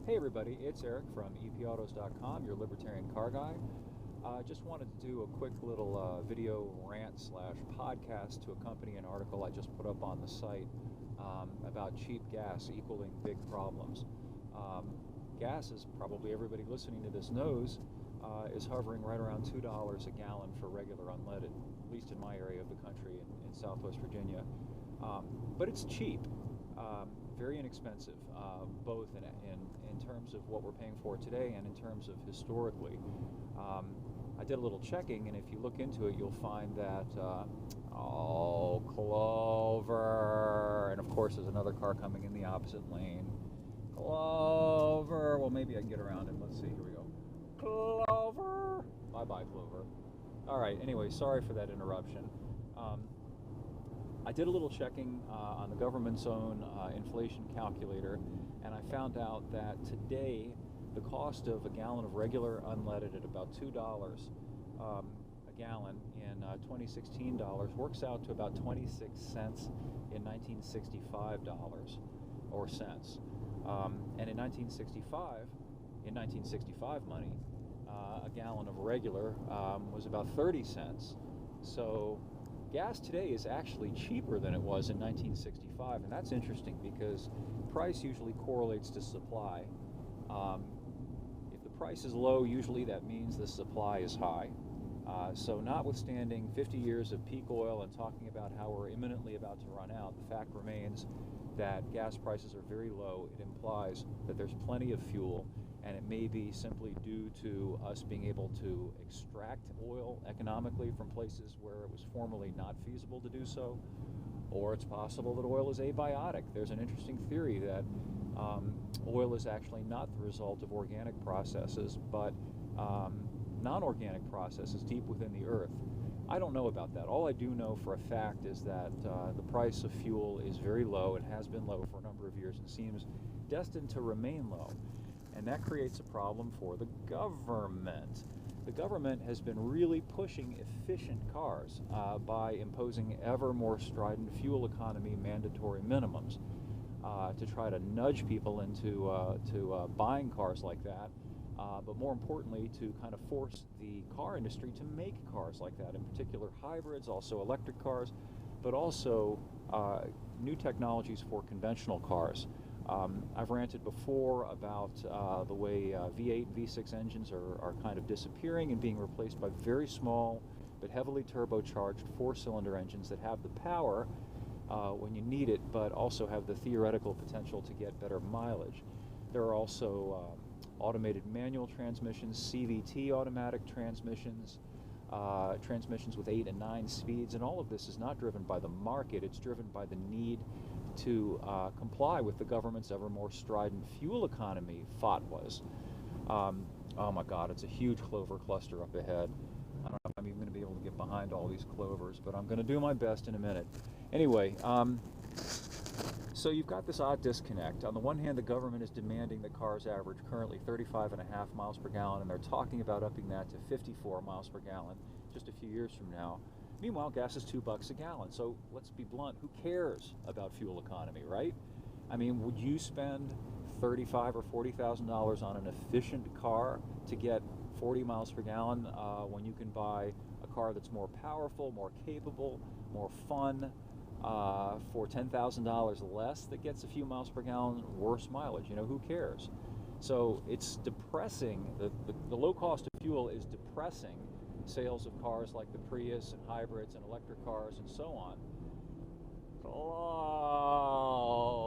Hey everybody, it's Eric from epautos.com, your Libertarian car guy. Just wanted to do a quick little video rant slash podcast to accompany an article I just put up on the site about cheap gas equaling big problems. Gas, as probably everybody listening to this knows, is hovering right around $2 a gallon for regular unleaded, at least in my area of the country in Southwest Virginia. But it's cheap. Very inexpensive, both in terms of what we're paying for today and in terms of historically. I did a little checking, and if you look into it, you'll find that, Clover, and of course there's another car coming in the opposite lane. Clover, well maybe I can get around him. Let's see, here we go. Clover! Bye-bye, Clover. All right, anyway, sorry for that interruption. I did a little checking on the government's own inflation calculator, and I found out that today the cost of a gallon of regular unleaded at about $2 a gallon in 2016 dollars works out to about 26 cents in 1965 dollars or cents. And in 1965 money, a gallon of regular was about 30 cents. So gas today is actually cheaper than it was in 1965, and that's interesting because price usually correlates to supply. If the price is low, usually that means the supply is high. So notwithstanding 50 years of peak oil and talking about how we're imminently about to run out, the fact remains that gas prices are very low. It implies that there's plenty of fuel, and it may be simply due to us being able to extract oil economically from places where it was formerly not feasible to do so, or it's possible that oil is abiotic. There's an interesting theory that oil is actually not the result of organic processes, but non-organic processes deep within the earth. I don't know about that. All I do know for a fact is that the price of fuel is very low. It has been low for a number of years and seems destined to remain low. And that creates a problem for the government. The government has been really pushing efficient cars by imposing ever more strident fuel economy mandatory minimums to try to nudge people into buying cars like that. But more importantly, to kind of force the car industry to make cars like that, in particular hybrids, also electric cars, but also new technologies for conventional cars. I've ranted before about the way V8, V6 engines are kind of disappearing and being replaced by very small but heavily turbocharged four-cylinder engines that have the power when you need it, but also have the theoretical potential to get better mileage. There are also automated manual transmissions, CVT automatic transmissions, transmissions with 8 and 9 speeds, and all of this is not driven by the market. It's driven by the need to comply with the government's ever more strident fuel economy fatwas. Oh my God, it's a huge clover cluster up ahead. I don't know if I'm even going to be able to get behind all these clovers, but I'm going to do my best in a minute. Anyway, so you've got this odd disconnect. On the one hand, the government is demanding that cars average currently 35.5 miles per gallon, and they're talking about upping that to 54 miles per gallon just a few years from now. Meanwhile, gas is $2 a gallon. So let's be blunt, who cares about fuel economy, right? I mean, would you spend $35,000 or $40,000 on an efficient car to get 40 miles per gallon when you can buy a car that's more powerful, more capable, more fun, for $10,000 less, that gets a few miles per gallon worse mileage? You know, who cares? So it's depressing. The low cost of fuel is depressing sales of cars like the Prius and hybrids and electric cars and so on.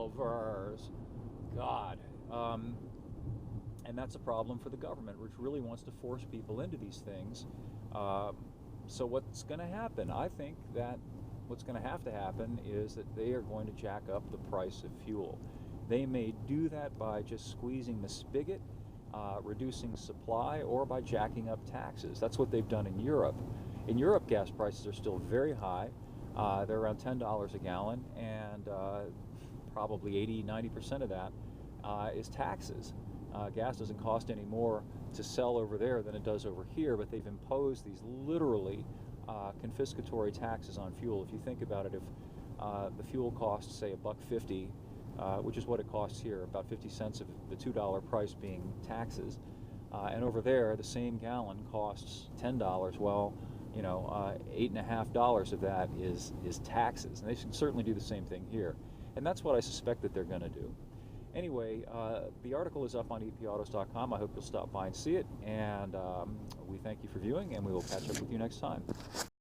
Clovers. God. And that's a problem for the government, which really wants to force people into these things. So what's going to happen? I think that what's going to have to happen is that they are going to jack up the price of fuel. They may do that by just squeezing the spigot, reducing supply, or by jacking up taxes. That's what they've done in Europe. In Europe, gas prices are still very high. They're around $10 a gallon, and probably 80–90% of that is taxes. Gas doesn't cost any more to sell over there than it does over here, but they've imposed these literally confiscatory taxes on fuel. If you think about it, if the fuel costs, say, $1.50 which is what it costs here, about 50 cents of the $2 price being taxes. And over there, the same gallon costs $10. Well, you know, $8.50 of that is taxes, and they can certainly do the same thing here. And that's what I suspect that they're going to do. Anyway, the article is up on epautos.com. I hope you'll stop by and see it. And we thank you for viewing, and we will catch up with you next time.